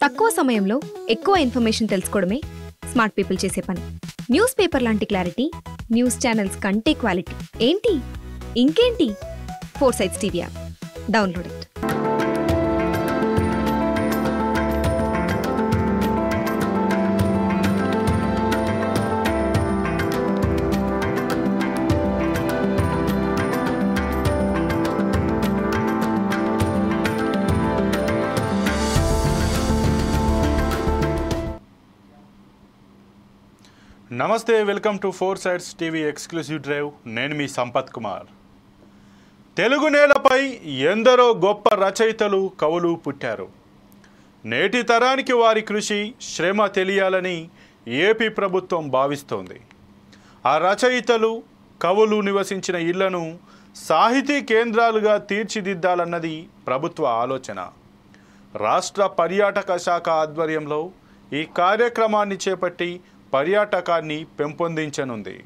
తక్కువ సమయంలో ఎక్కువ ఇన్ఫర్మేషన్ తెలుసుకోవడమే స్మార్ట్ పీపుల్ చేసే పని. న్యూస్ పేపర్ లాంటి క్లారిటీ, న్యూస్ ఛానల్స్ కంటే క్వాలిటీ. ఏంటి ఇంకేంటి? 4 Sides TV app download it. నమస్తే, welcome to 4 Sides TV exclusive drive. నేను మీ సంపత్ కుమార్. తెలుగు నేలపై ఎందరో గొప్ప రచయితలు, కవులు పుట్టారు. నేటి తరానికి వారి కృషి, శ్రమ తెలియాలని ఏపీ ప్రభుత్వం భావిస్తోంది. ఆ రచయితలు, కవులు నివసించిన ఇళ్లను సాహితీ కేంద్రాలుగా తీర్చిదిద్దాలన్నది ప్రభుత్వ ఆలోచన. రాష్ట్ర పర్యాటక శాఖ ఆధ్వర్యంలో ఈ కార్యక్రమాన్ని చేపట్టి పర్యాటకాన్ని పెంపొందించనుంది.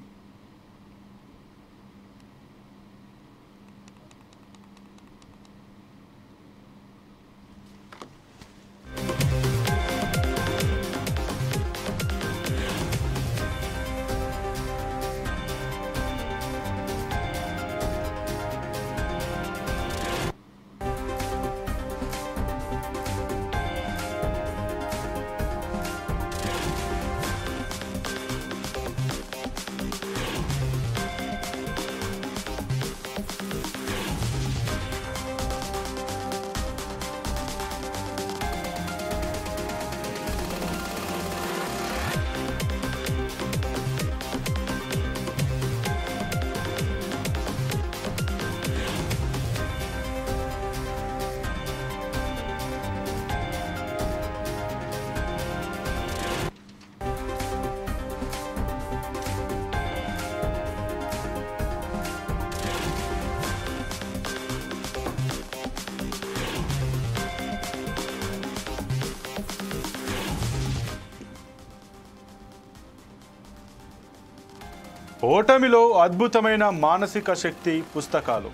ఓటమిలో అద్భుతమైన మానసిక శక్తి పుస్తకాలు.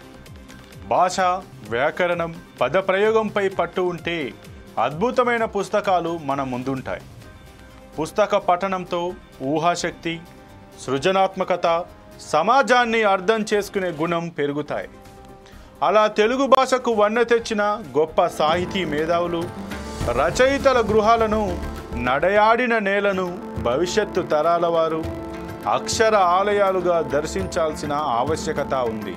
భాష, వ్యాకరణం, పదప్రయోగంపై పట్టు ఉంటే అద్భుతమైన పుస్తకాలు మన ముందుంటాయి. పుస్తక పఠనంతో ఊహాశక్తి, సృజనాత్మకత, సమాజాన్ని అర్థం చేసుకునే గుణం పెరుగుతాయి. అలా తెలుగు భాషకు వన్నె తెచ్చిన గొప్ప సాహితీ మేధావులు, రచయితల గృహాలను, నడయాడిన నేలను భవిష్యత్తు తరాల వారు అక్షర ఆలయాలుగా దర్శించాల్సిన ఆవశ్యకత ఉంది.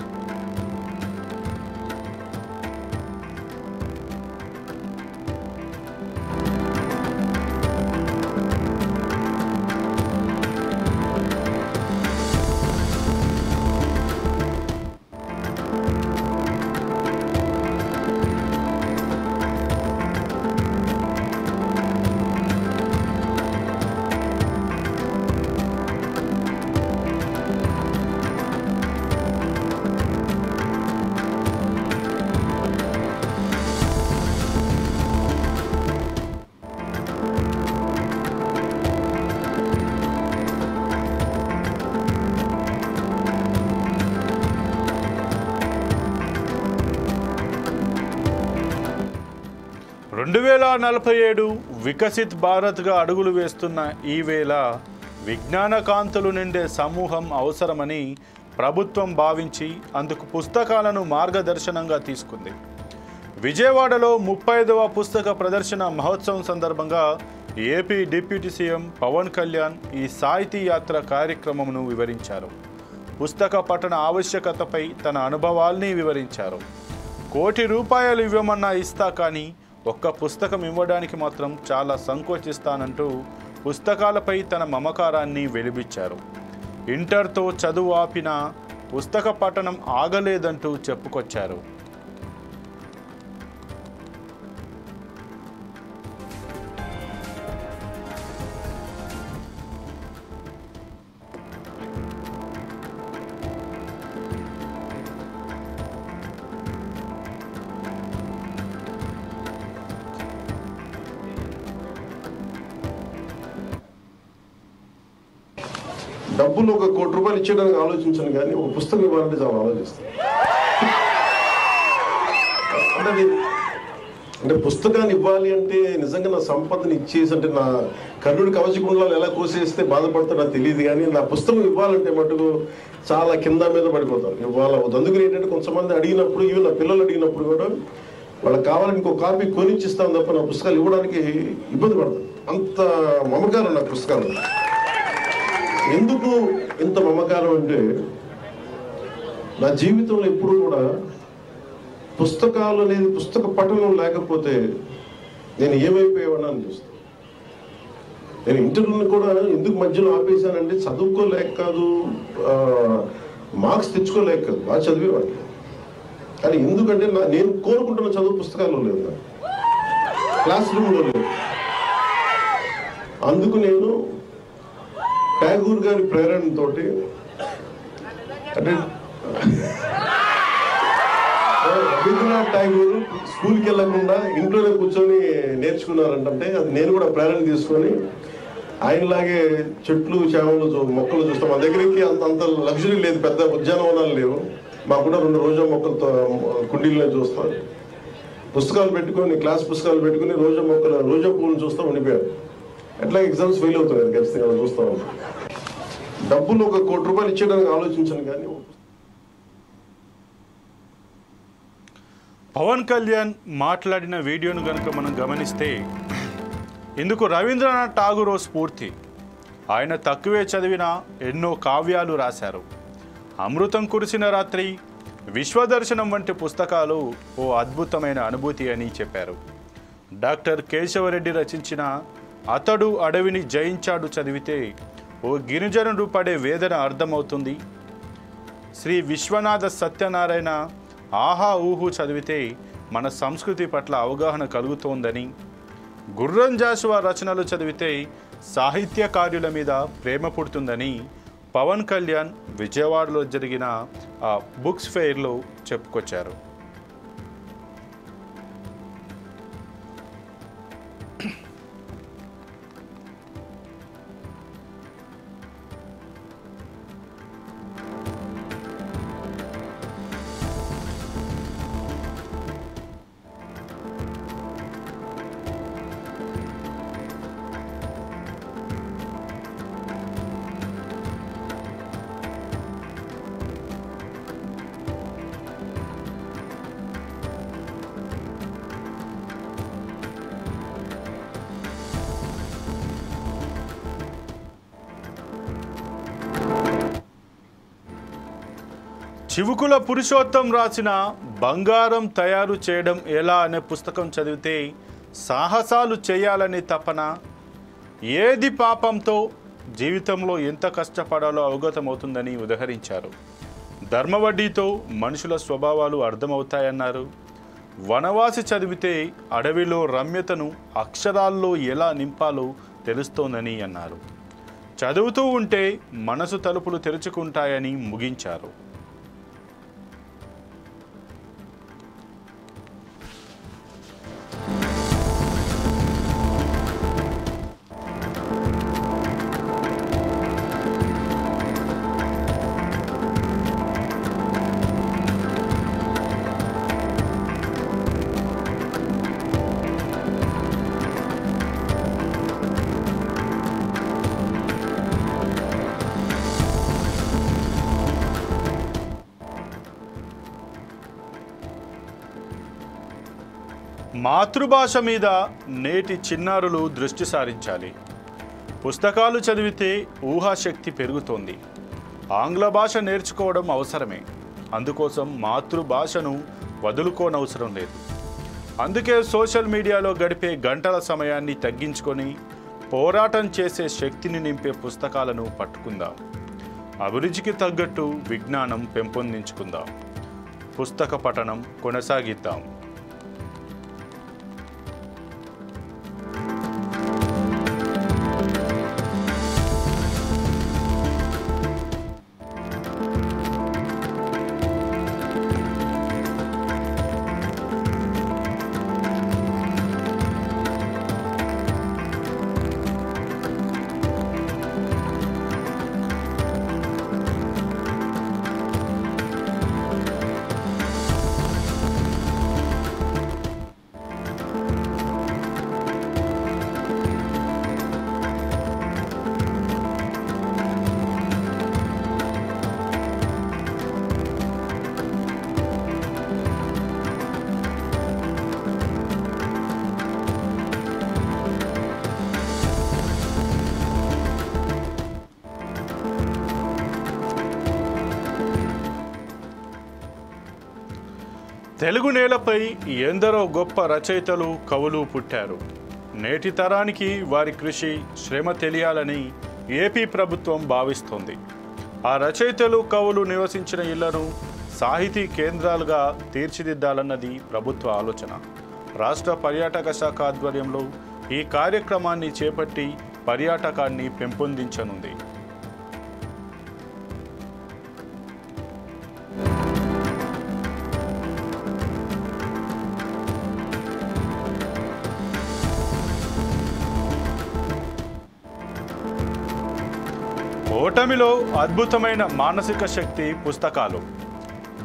వికసిత్ భారత్గా అడుగులు వేస్తున్న ఈ వేళ విజ్ఞాన కాంతులు నిండే సమూహం అవసరమని ప్రభుత్వం భావించి అందుకు పుస్తకాలను మార్గదర్శనంగా తీసుకుంది. విజయవాడలో 35వ పుస్తక ప్రదర్శన మహోత్సవం సందర్భంగా AP deputy CM Pawan Kalyan ఈ సాహితీ యాత్ర కార్యక్రమంను వివరించారు. పుస్తక పఠన ఆవశ్యకతపై తన అనుభవాల్ని వివరించారు. ₹1,00,00,000 ఇవ్వమన్నా ఇస్తా, కానీ ఒక్క పుస్తకం ఇవ్వడానికి మాత్రం చాలా సంకోచిస్తానంటూ పుస్తకాలపై తన మమకారాన్ని వెలిబిచ్చారు. ఇంటర్తో చదువు ఆపినా పుస్తక పఠనం ఆగలేదంటూ చెప్పుకొచ్చారు. డబ్బులు ₹1,00,00,000 ఇచ్చేయడానికి ఆలోచించను, కానీ ఒక పుస్తకం ఇవ్వాలంటే చాలా ఆలోచిస్తాను. అంటే అంటే పుస్తకాన్ని ఇవ్వాలి అంటే నిజంగా నా సంపదను ఇచ్చేసి, అంటే నా కర్ణుడి కవచకుండలాలు ఎలా కోసేస్తే బాధపడతారో నాకు తెలియదు, కానీ నా పుస్తకం ఇవ్వాలంటే మటుకు చాలా కింద మీద పడిపోతాను, ఇవ్వాలి అవుతుంది. అందుకని ఏంటంటే కొంతమంది అడిగినప్పుడు, ఇవి నా పిల్లలు అడిగినప్పుడు కూడా వాళ్ళకి కావాలని ఇంకో కాపీ కొనిచ్చిస్తాను తప్ప నా పుస్తకాలు ఇవ్వడానికి ఇబ్బంది పడతాను. అంత మమకారం నా పుస్తకాలు. ఎందుకు ఇంత మమకారం అంటే, నా జీవితంలో ఎప్పుడు కూడా పుస్తకాలు అనేది, పుస్తక పఠనం లేకపోతే నేను ఏమైపోయేవాడిని అని చూస్తాను. నేను ఇంటర్వ్యూని కూడా ఎందుకు మధ్యలో ఆపేశానంటే చదువుకోలేక కాదు, మార్క్స్ తెచ్చుకోలేక కాదు, బాగా చదివేవాడిని. కానీ ఎందుకంటే నేను కోరుకుంటున్న చదువు పుస్తకాల్లో లేదు, క్లాస్ రూమ్లో లేదు. అందుకు నేను ట్యాగూర్ గారి ప్రేరణతో, అంటే రవీంద్రనాథ్ ఠాగూర్ స్కూల్కి వెళ్ళకుండా ఇంట్లోనే కూర్చొని నేర్చుకున్నారంటే అది నేను కూడా ప్రేరణ తీసుకొని ఆయనలాగే చెట్లు చేమలు మొక్కలు చూస్తాం. మా దగ్గరికి అంత లగ్జరీ లేదు, పెద్ద ఉద్యానవనాలు లేవు. మాకు కూడా 2 రోజా మొక్కలతో కుండీలనే చూస్తాం. పుస్తకాలు పెట్టుకొని, క్లాస్ పుస్తకాలు పెట్టుకుని రోజా పువ్వులు చూస్తూ ఉండిపోయారు. ఎట్లా ఎగ్జామ్స్ ఫెయిల్ అవుతారు ఖచ్చితంగా చూస్తూ ఉంటాం. డబ్బులు ₹1 కోటి ఇచ్చేయడానికి ఆలోచించను, కానీ పవన్ కళ్యాణ్ మాట్లాడిన వీడియోను కనుక మనం గమనిస్తే ఇందుకు రవీంద్రనాథ్ ఠాగూర్ స్ఫూర్తి. ఆయన తక్కువే చదివిన ఎన్నో కావ్యాలు రాశారు. అమృతం కురిసిన రాత్రి, విశ్వదర్శనం వంటి పుస్తకాలు ఓ అద్భుతమైన అనుభూతి అని చెప్పారు. డాక్టర్ కేశవరెడ్డి రచించిన అతడు అడవిని జయించాడు చదివితే ఓ గిరిజనుడు పడే వేదన అర్థమవుతుంది. శ్రీ విశ్వనాథ సత్యనారాయణ ఆహా ఊహు చదివితే మన సంస్కృతి పట్ల అవగాహన కలుగుతోందని, గుర్రం జాషువా రచనలు చదివితే సాహిత్యకారుల మీద ప్రేమ పుడుతుందని పవన్ కళ్యాణ్ విజయవాడలో జరిగిన ఆ బుక్స్ ఫెయిర్లో చెప్పుకొచ్చారు. చివుకుల పురుషోత్తం రాసిన బంగారం తయారు చేయడం ఎలా అనే పుస్తకం చదివితే సాహసాలు చేయాలని తపన, ఏది పాపంతో జీవితంలో ఎంత కష్టపడాలో అవగతమవుతుందని ఉదహరించారు. ధర్మవడ్డీతో మనుషుల స్వభావాలు అర్థమవుతాయన్నారు. వనవాసి చదివితే అడవిలో రమ్యతను అక్షరాల్లో ఎలా నింపాలో తెలుస్తోందని అన్నారు. చదువుతూ ఉంటే మనసు తలుపులు తెరుచుకుంటాయని ముగించారు. మాతృభాష మీద నేటి చిన్నారులు దృష్టి సారించాలి. పుస్తకాలు చదివితే ఊహాశక్తి పెరుగుతోంది. ఆంగ్ల భాష నేర్చుకోవడం అవసరమే. అందుకోసం మాతృభాషను వదులుకోనవసరం లేదు. అందుకే సోషల్ మీడియాలో గడిపే గంటల సమయాన్ని తగ్గించుకొని పోరాటం చేసే శక్తిని నింపే పుస్తకాలను పట్టుకుందాం. అభిరుచికి తగ్గట్టు విజ్ఞానం పెంపొందించుకుందాం. పుస్తక పఠనం కొనసాగిద్దాం. తెలుగు నేలపై ఎందరో గొప్ప రచయితలు కవులు పుట్టారు. నేటి తరానికి వారి కృషి శ్రమ తెలియాలని ఏపీ ప్రభుత్వం భావిస్తోంది. ఆ రచయితలు కవులు నివసించిన ఇళ్లను సాహితీ కేంద్రాలుగా తీర్చిదిద్దాలన్నది ప్రభుత్వ ఆలోచన. రాష్ట్ర పర్యాటక శాఖ ఆధ్వర్యంలో ఈ కార్యక్రమాన్ని చేపట్టి పర్యాటకాన్ని పెంపొందించనుంది. ఓటమిలో అద్భుతమైన మానసిక శక్తి పుస్తకాలు.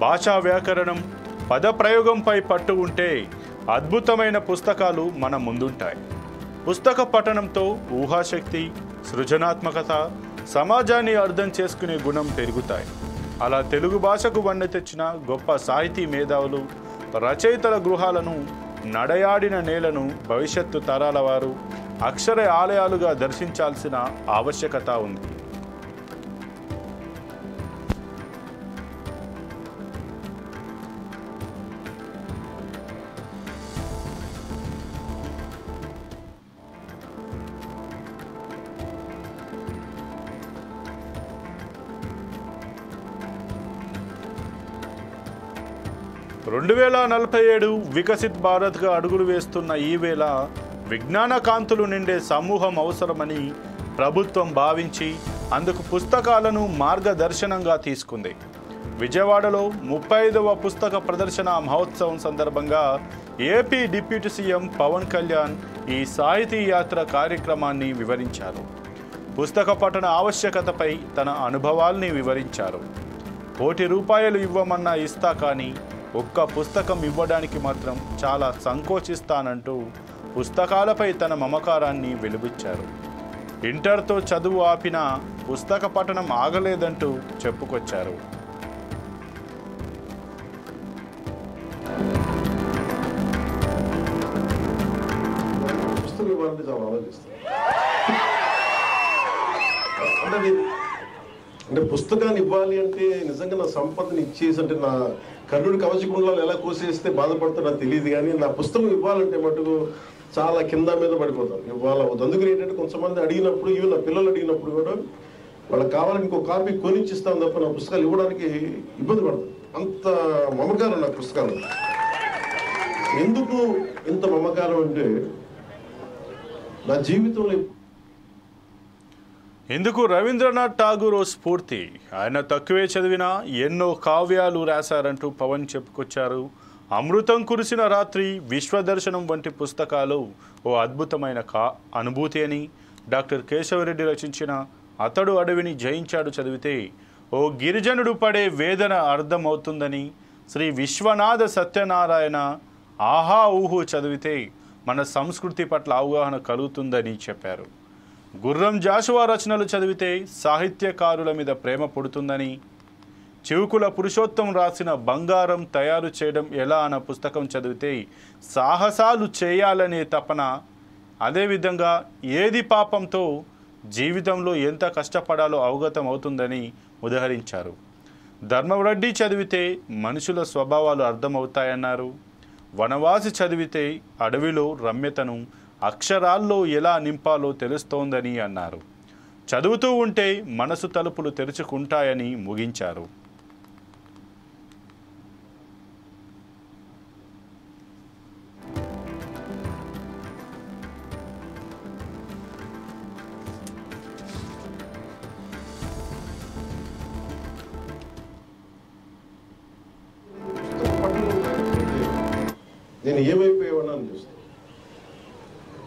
భాషా వ్యాకరణం, పదప్రయోగంపై పట్టు ఉంటే అద్భుతమైన పుస్తకాలు మన ముందుంటాయి. పుస్తక పఠనంతో ఊహాశక్తి, సృజనాత్మకత, సమాజాన్ని అర్థం చేసుకునే గుణం పెరుగుతాయి. అలా తెలుగు భాషకు వన్నె తెచ్చిన గొప్ప సాహితీ మేధావులు, రచయితల గృహాలను, నడయాడిన నేలను భవిష్యత్తు తరాల వారు అక్షర ఆలయాలుగా దర్శించాల్సిన ఆవశ్యకత ఉంది. రెండు 2047 వికసిత్ భారత్గా అడుగులు వేస్తున్న ఈ వేళ విజ్ఞాన కాంతులు నిండే సమూహం అవసరమని ప్రభుత్వం భావించి అందుకు పుస్తకాలను మార్గదర్శనంగా తీసుకుంది. విజయవాడలో 35వ పుస్తక ప్రదర్శన మహోత్సవం సందర్భంగా AP deputy CM Pawan Kalyan ఈ సాహితీ యాత్ర కార్యక్రమాన్ని వివరించారు. పుస్తక పఠన ఆవశ్యకతపై తన అనుభవాల్ని వివరించారు. ₹1,00,00,000 ఇవ్వమన్నా ఇస్తా కానీ ఒక్క పుస్తకం ఇవ్వడానికి మాత్రం చాలా సంకోచిస్తానంటూ పుస్తకాలపై తన మమకారాన్ని వెలుబుచ్చారు. ఇంటర్తో చదువు ఆపినా పుస్తక పఠనం ఆగలేదంటూ చెప్పుకొచ్చారు. అంటే పుస్తకాన్ని ఇవ్వాలి అంటే నిజంగా నా సంపదను ఇచ్చేసి, అంటే నా కర్ణుడి కవచకుండలాలు ఎలా కోసేస్తే బాధపడతాడో నాకు తెలియదు, కానీ నా పుస్తకం ఇవ్వాలంటే మటుకు చాలా కింద మీద పడిపోతాను. ఇవ్వాలి అందుకని ఏంటంటే కొంతమంది అడిగినప్పుడు, ఇవి నా పిల్లలు అడిగినప్పుడు కూడా వాళ్ళకి కావాలని ఇంకో కాపీ కొనిచ్చిస్తాను తప్ప నా పుస్తకాలు ఇవ్వడానికి ఇబ్బంది పడతాను. అంత మమకారం నా పుస్తకాలు. ఎందుకు ఇంత మమకారం అంటే నా జీవితంలో ఇందుకు రవీంద్రనాథ్ ఠాగూర్ స్ఫూర్తి. ఆయన తక్కువే చదివినా ఎన్నో కావ్యాలు రాశారంటూ పవన్ చెప్పుకొచ్చారు. అమృతం కురిసిన రాత్రి, విశ్వదర్శనం వంటి పుస్తకాలు ఓ అద్భుతమైన అనుభూతి అని, డాక్టర్ కేశవరెడ్డి రచించిన అతడు అడవిని జయించాడు చదివితే ఓ గిరిజనుడు పడే వేదన అర్థమవుతుందని, శ్రీ విశ్వనాథ సత్యనారాయణ ఆహా ఊహు చదివితే మన సంస్కృతి పట్ల అవగాహన కలుగుతుందని చెప్పారు. గుర్రం జాషువా రచనలు చదివితే సాహిత్యకారుల మీద ప్రేమ పుడుతుందని, చివుకుల పురుషోత్తం రాసిన బంగారం తయారు చేయడం ఎలా అన్న పుస్తకం చదివితే సాహసాలు చేయాలనే తపన, అదేవిధంగా ఏది పాపంతో జీవితంలో ఎంత కష్టపడాలో అవగతం అవుతుందని ఉదహరించారు. ధర్మరెడ్డి చదివితే మనుషుల స్వభావాలు అర్థమవుతాయన్నారు. వనవాసి చదివితే అడవిలో రమ్యతను అక్షరాల్లో ఎలా నింపాలో తెలుస్తోందని అన్నారు. చదువుతూ ఉంటే మనసు తలుపులు తెరుచుకుంటాయని ముగించారు. నేను ఏమైపోయేవాడిని చూస్తాను.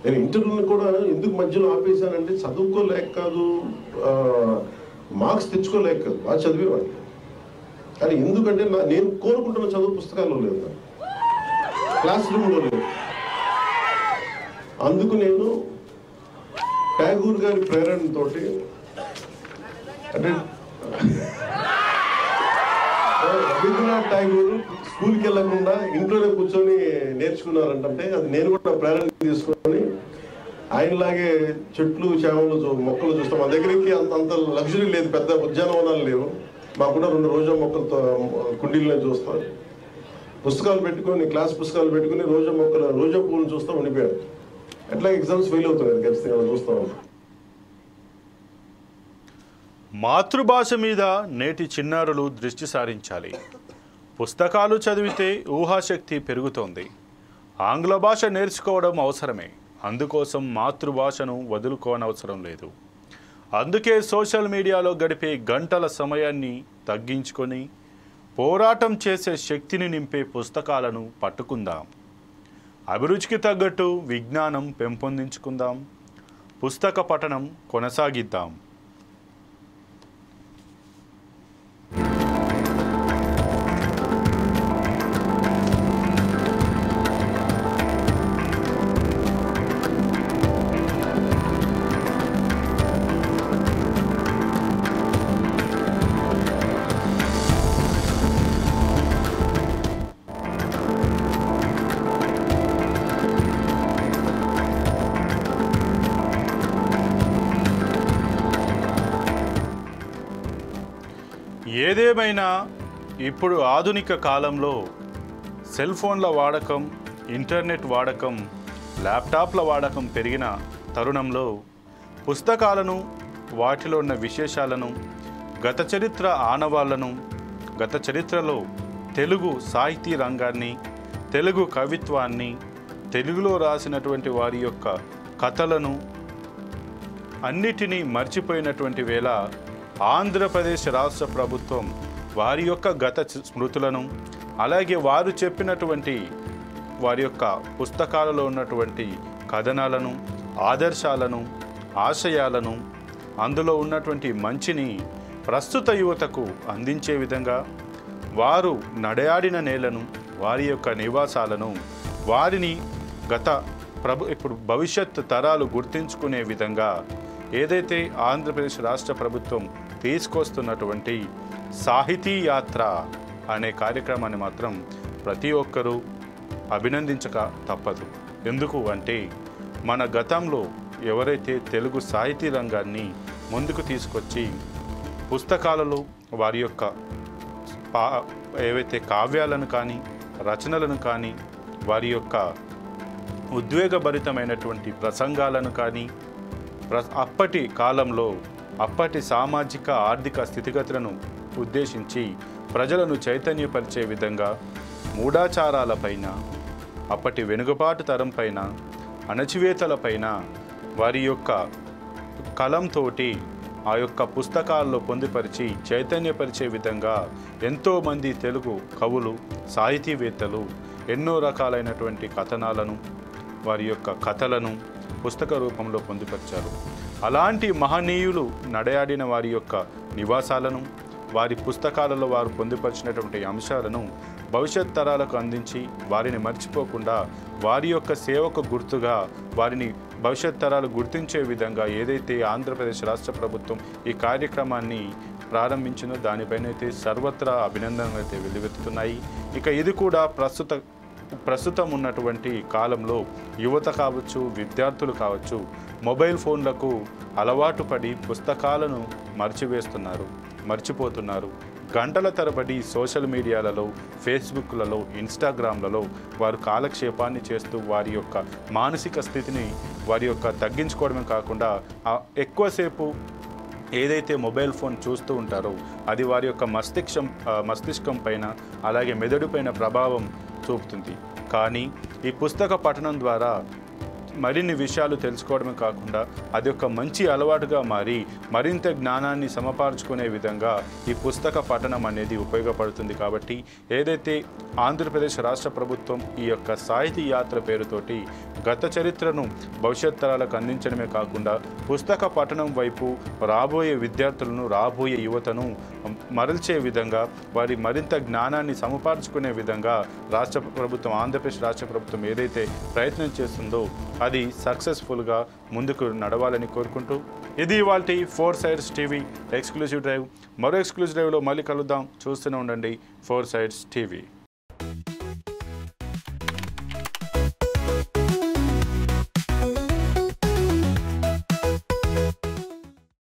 నేను ఇంటర్వ్యూని కూడా ఎందుకు మధ్యలో ఆపేశానంటే చదువుకోలేక కాదు, మార్క్స్ తెచ్చుకోలేక కాదు, బాగా చదివేవాడిని. కానీ ఎందుకంటే నేను కోరుకుంటున్న చదువు పుస్తకాల్లో లేదు, క్లాస్ రూమ్లో లేదు. అందుకు నేను ఠాగూర్ గారి ప్రేరణతో, అంటే రవీంద్రనాథ్ ఠాగూర్ స్కూల్కి వెళ్ళకుండా ఇంట్లోనే కూర్చొని నేర్చుకున్నారంటే అది నేను కూడా ప్రేరణ తీసుకొని ఆయనలాగే చెట్లు చేమలు మొక్కలు చూస్తాం. మా దగ్గరికి అంత లగ్జరీ లేదు, పెద్ద ఉద్యానవనాలు లేవు. మాకు కూడా 2 రోజా మొక్కలతో కుండీలనే చూస్తాం. పుస్తకాలు పెట్టుకొని క్లాస్ పుస్తకాలు పెట్టుకుని రోజా పువ్వులు చూస్తూ ఉండిపోయారు. ఎట్లా ఎగ్జామ్స్ ఫెయిల్ అవుతున్నారు ఖచ్చితంగా చూస్తూ ఉంటాం. మాతృభాష మీద నేటి చిన్నారులు దృష్టి సారించాలి. పుస్తకాలు చదివితే ఊహాశక్తి పెరుగుతోంది. ఆంగ్ల భాష నేర్చుకోవడం అవసరమే, అందుకోసం మాతృభాషను వదులుకోనవసరం లేదు. అందుకే సోషల్ మీడియాలో గడిపే గంటల సమయాన్ని తగ్గించుకొని పోరాటం చేసే శక్తిని నింపే పుస్తకాలను పట్టుకుందాం. అభిరుచికి తగ్గట్టు విజ్ఞానం పెంపొందించుకుందాం. పుస్తక పఠనం కొనసాగిద్దాం. ఏదేమైనా ఇప్పుడు ఆధునిక కాలంలో సెల్ ఫోన్ల వాడకం, ఇంటర్నెట్ వాడకం, ల్యాప్టాప్ల వాడకం పెరిగిన తరుణంలో పుస్తకాలను, వాటిలో ఉన్న విశేషాలను, గత చరిత్ర ఆనవాళ్లను, గత చరిత్రలో తెలుగు సాహితీ రంగాన్ని, తెలుగు కవిత్వాన్ని, తెలుగులో రాసినటువంటి వారి యొక్క కథలను అన్నిటినీ మర్చిపోయినటువంటి వేళ ఆంధ్రప్రదేశ్ రాష్ట్ర ప్రభుత్వం వారి యొక్క గత స్మృతులను, అలాగే వారు చెప్పినటువంటి వారి యొక్క పుస్తకాలలో ఉన్నటువంటి కథనాలను, ఆదర్శాలను, ఆశయాలను, అందులో ఉన్నటువంటి మంచిని ప్రస్తుత యువతకు అందించే విధంగా వారు నడయాడిన నేలను, వారి యొక్క నివాసాలను, వారిని ఇప్పుడు భవిష్యత్ తరాలు గుర్తించుకునే విధంగా ఏదైతే ఆంధ్రప్రదేశ్ రాష్ట్ర ప్రభుత్వం తీసుకొస్తున్నటువంటి సాహితీ యాత్ర అనే కార్యక్రమాన్ని మాత్రం ప్రతి ఒక్కరూ అభినందించక తప్పదు. ఎందుకు అంటే మన గతంలో ఎవరైతే తెలుగు సాహితీ రంగాన్ని ముందుకు తీసుకొచ్చి పుస్తకాలలో వారి యొక్క ఏవైతే కావ్యాలను కానీ, రచనలను కానీ, వారి యొక్క ఉద్వేగభరితమైనటువంటి ప్రసంగాలను కానీ, అప్పటి కాలంలో అప్పటి సామాజిక ఆర్థిక స్థితిగతులను ఉద్దేశించి ప్రజలను చైతన్యపరిచే విధంగా మూఢాచారాలపైన, అప్పటి వెనుకబాటు తరంపైన, అణచివేతలపైన వారి యొక్క కలంతో ఆ యొక్క పుస్తకాల్లో పొందుపరిచి చైతన్యపరిచే విధంగా ఎంతోమంది తెలుగు కవులు, సాహితీవేత్తలు ఎన్నో రకాలైనటువంటి కథనాలను, వారి యొక్క కథలను పుస్తక రూపంలో పొందుపరిచారు. అలాంటి మహనీయులు నడయాడిన వారి యొక్క నివాసాలను, వారి పుస్తకాలలో వారు పొందుపరిచినటువంటి అంశాలను భవిష్యత్ తరాలకు అందించి వారిని మర్చిపోకుండా వారి యొక్క సేవకు గుర్తుగా వారిని భవిష్యత్ తరాలు గుర్తించే విధంగా ఏదైతే ఆంధ్రప్రదేశ్ రాష్ట్ర ప్రభుత్వం ఈ కార్యక్రమాన్ని ప్రారంభించిందో దానిపైన అయితే సర్వత్రా అభినందనలు అయితే వెల్లువెత్తుతున్నాయి. ఇక ఇది కూడా ప్రస్తుతం ఉన్నటువంటి కాలంలో యువత కావచ్చు, విద్యార్థులు కావచ్చు, మొబైల్ ఫోన్లకు అలవాటు పడి పుస్తకాలను మర్చిపోతున్నారు. గంటల తరబడి సోషల్ మీడియాలలో, ఫేస్బుక్లలో, ఇన్స్టాగ్రామ్లలో వారు కాలక్షేపాన్ని చేస్తూ వారి యొక్క మానసిక స్థితిని వారి యొక్క తగ్గించుకోవడమే కాకుండా ఎక్కువసేపు ఏదైతే మొబైల్ ఫోన్ చూస్తూ ఉంటారో అది వారి యొక్క మస్తిష్కం పైన, అలాగే మెదడు పైన ప్రభావం చూపుతుంది. కానీ ఈ పుస్తక పఠనం ద్వారా మరిన్ని విషయాలు తెలుసుకోవడమే కాకుండా అది ఒక మంచి అలవాటుగా మారి మరింత జ్ఞానాన్ని సమపార్చుకునే విధంగా ఈ పుస్తక పఠనం అనేది ఉపయోగపడుతుంది. కాబట్టి ఏదైతే ఆంధ్రప్రదేశ్ రాష్ట్ర ప్రభుత్వం ఈ యొక్క సాహితీ యాత్ర పేరుతోటి గత చరిత్రను భవిష్యత్ తరాలకు అందించడమే కాకుండా పుస్తక పఠనం వైపు రాబోయే విద్యార్థులను, రాబోయే యువతను మరల్చే విధంగా వారి మరింత జ్ఞానాన్ని సమపార్చుకునే విధంగా ఆంధ్రప్రదేశ్ రాష్ట్ర ప్రభుత్వం ఏదైతే ప్రయత్నం చేస్తుందో అది సక్సెస్ఫుల్గా ముందుకు నడవాలని కోరుకుంటూ ఇది ఇవాల్టి 4 Sides టీవీ ఎక్స్క్లూజివ్ డ్రైవ్. మరో ఎక్స్క్లూజివ్ డ్రైవ్లో మళ్ళీ కలుద్దాం. చూస్తూనే ఉండండి 4 Sides టీవీ.